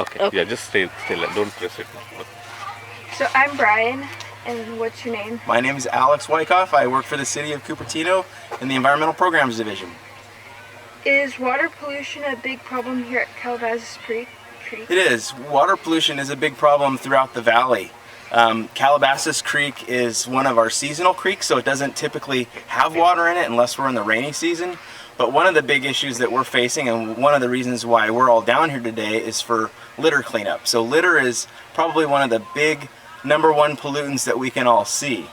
Okay. Okay. Yeah, just stay still. Don't press it. Okay. So I'm Brian, and what's your name? My name is Alex Wyckoff. I work for the City of Cupertino in the Environmental Programs Division. Is water pollution a big problem here at Calabasas Creek? It is. Water pollution is a big problem throughout the valley. Calabasas Creek is one of our seasonal creeks, so it doesn't typically have water in it unless we're in the rainy season. But one of the big issues that we're facing, and one of the reasons why we're all down here today, is for litter cleanup. So litter is probably one of the big #1 pollutants that we can all see.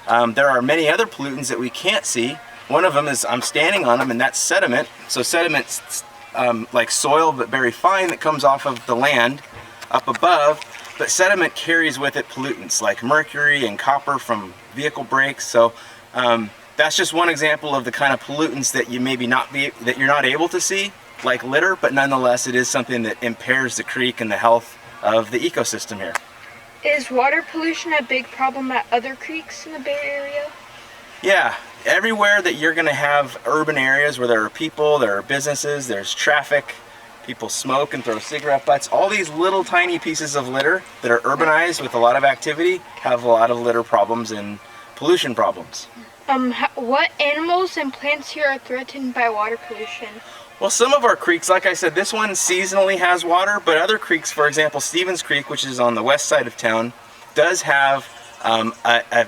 There are many other pollutants that we can't see. One of them is, I'm standing on them, and that's sediment. So sediment's like soil, but very fine, that comes off of the land up above. But sediment carries with it pollutants like mercury and copper from vehicle brakes. So that's just one example of the kind of pollutants that you maybe that you're not able to see, like litter, but nonetheless it is something that impairs the creek and the health of the ecosystem here. Is water pollution a big problem at other creeks in the Bay Area? Yeah, everywhere that you're going to have urban areas where there are people, there are businesses, there's traffic, people smoke and throw cigarette butts, all these little tiny pieces of litter that are urbanized with a lot of activity have a lot of litter problems and pollution problems. What animals and plants here are threatened by water pollution? Well, some of our creeks, like I said, this one seasonally has water, but other creeks, for example, Stevens Creek, which is on the west side of town, does have an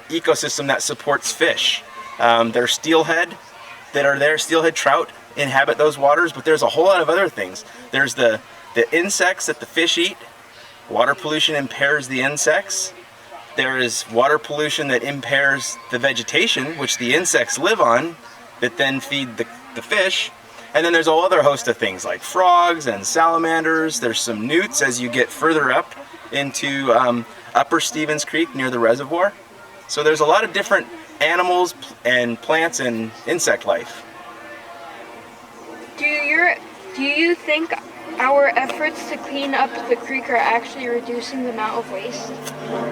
ecosystem that supports fish. There's steelhead that are there, steelhead trout inhabit those waters, but there's a whole lot of other things. There's the insects that the fish eat. Water pollution impairs the insects. There is water pollution that impairs the vegetation, which the insects live on, that then feed the fish. And then there's a whole other host of things like frogs and salamanders. There's some newts as you get further up into Upper Stevens Creek near the reservoir. So there's a lot of different animals and plants and insect life. Do you think our efforts to clean up the creek are actually reducing the amount of waste?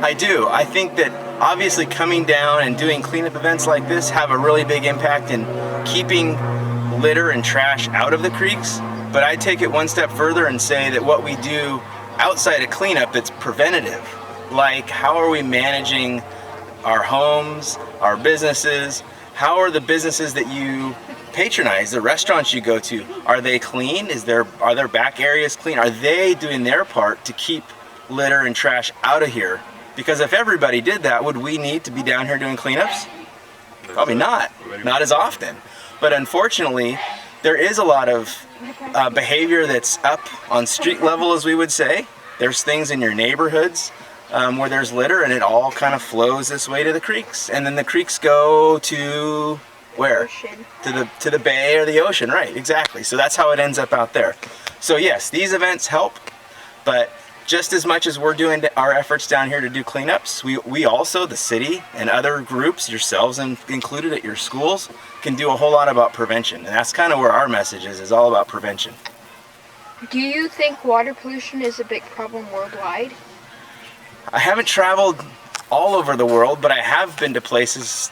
I do. I think that obviously coming down and doing cleanup events like this have a really big impact in keeping litter and trash out of the creeks. But I take it one step further and say that what we do outside of cleanup that's preventative, like how are we managing our homes, our businesses, how are the businesses that you patronize, the restaurants you go to, are they clean? Are their back areas clean? Are they doing their part to keep litter and trash out of here? Because if everybody did that, would we need to be down here doing cleanups? Probably not. Not as often. But unfortunately, there is a lot of behavior that's up on street level, as we would say. There's things in your neighborhoods where there's litter, and it all kind of flows this way to the creeks. And then the creeks go to where? Ocean. To the bay or the ocean, right, exactly. So that's how it ends up out there. So yes, these events help, but just as much as we're doing our efforts down here to do cleanups, we also, the city and other groups, yourselves included at your schools, can do a whole lot about prevention. And that's kind of where our message is all about prevention. Do you think water pollution is a big problem worldwide? I haven't traveled all over the world, but I have been to places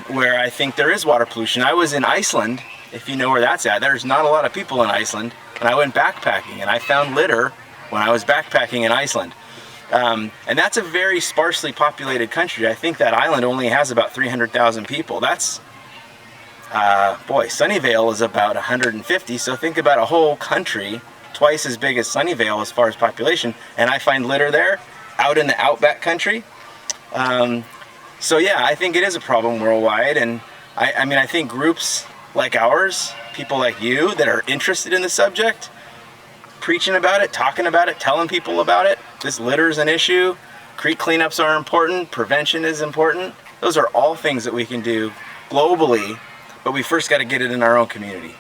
where I think there is water pollution. I was in Iceland, if you know where that's at. There's not a lot of people in Iceland, and I went backpacking, and I found litter when I was backpacking in Iceland. And that's a very sparsely populated country. I think that island only has about 300,000 people. That's, Sunnyvale is about 150, so think about a whole country twice as big as Sunnyvale as far as population, and I find litter there, out in the outback country. So yeah, I think it is a problem worldwide, and I think groups like ours, people like you that are interested in the subject, preaching about it, talking about it, telling people about it, this litter is an issue, creek cleanups are important, prevention is important. Those are all things that we can do globally, but we first got to get it in our own community.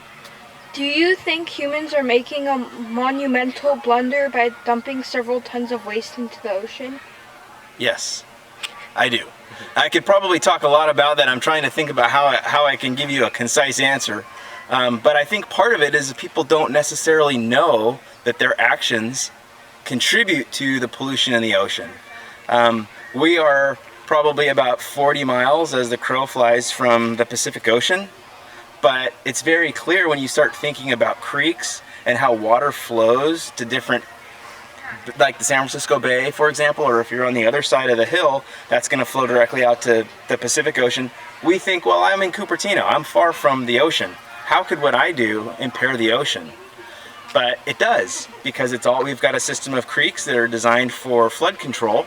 Do you think humans are making a monumental blunder by dumping several tons of waste into the ocean? Yes, I do. I could probably talk a lot about that. I'm trying to think about how I can give you a concise answer. But I think part of it is that people don't necessarily know that their actions contribute to the pollution in the ocean. We are probably about 40 miles as the crow flies from the Pacific Ocean. But it's very clear when you start thinking about creeks and how water flows to different like the San Francisco Bay, for example, or if you're on the other side of the hill, that's going to flow directly out to the Pacific Ocean. We think, well, I'm in Cupertino. I'm far from the ocean. How could what I do impair the ocean? But it does, because we've got a system of creeks that are designed for flood control,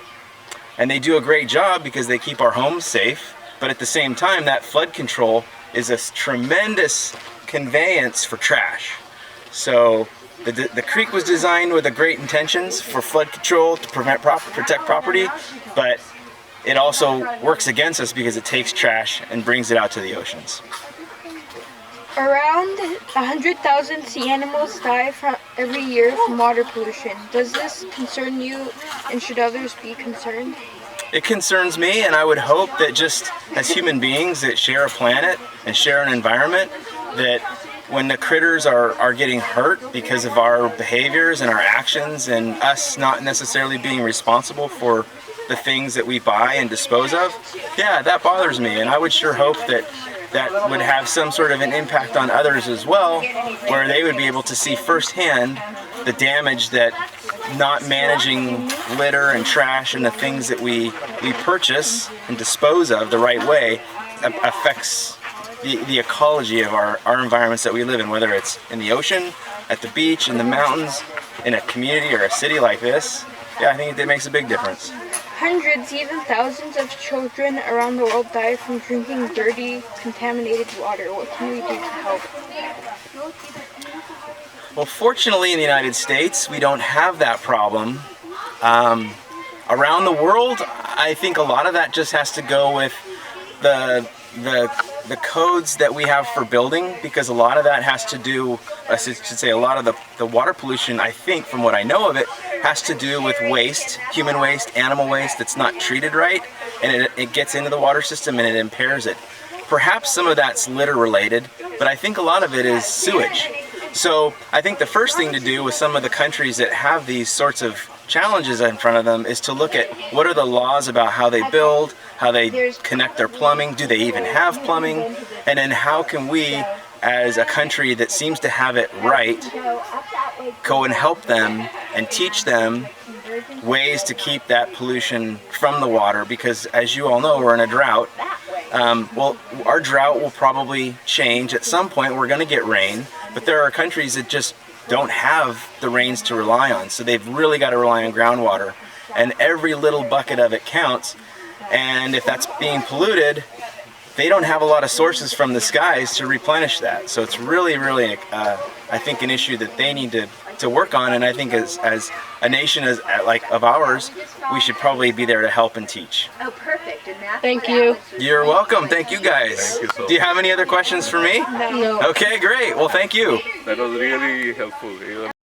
and they do a great job because they keep our homes safe. But at the same time, that flood control is a tremendous conveyance for trash. So the creek was designed with great intentions for flood control to protect property, but it also works against us because it takes trash and brings it out to the oceans. Around 100,000 sea animals die every year from water pollution. Does this concern you, and should others be concerned? It concerns me, and I would hope that just as human beings that share a planet and share an environment, that when the critters are getting hurt because of our behaviors and our actions and us not necessarily being responsible for the things that we buy and dispose of, yeah, that bothers me. And I would sure hope that that would have some sort of an impact on others as well, where they would be able to see firsthand the damage that not managing litter and trash and the things that we purchase and dispose of the right way affects the ecology of our environments that we live in, whether it's in the ocean, at the beach, in the mountains, in a community or a city like this. Yeah, I think it makes a big difference. Hundreds, even thousands of children around the world die from drinking dirty, contaminated water. What can we do to help? Well, fortunately in the United States, we don't have that problem. Around the world, I think a lot of that just has to go with the codes that we have for building, because a lot of that has to do, I should say, a lot of the water pollution, I think, from what I know of it, has to do with waste, human waste, animal waste that's not treated right, and it gets into the water system and it impairs it. Perhaps some of that's litter related, but I think a lot of it is sewage. So I think the first thing to do with some of the countries that have these sorts of challenges in front of them is to look at what are the laws about how they build, how they connect their plumbing, do they even have plumbing, and then how can we, as a country that seems to have it right, go and help them and teach them ways to keep that pollution from the water, because as you all know, we're in a drought. Well, our drought will probably change. At some point we're going to get rain, but there are countries that just don't have the rains to rely on, so they've really got to rely on groundwater, and every little bucket of it counts. And if that's being polluted, they don't have a lot of sources from the skies to replenish that. So it's really, really, I think, an issue that they need to work on. And I think as a nation of ours, we should probably be there to help and teach. Oh, perfect. And that's Thank you. You're welcome. Thank you guys. Thank you so Do you have any other questions for me? No. Okay, great. Well, thank you. That was really helpful.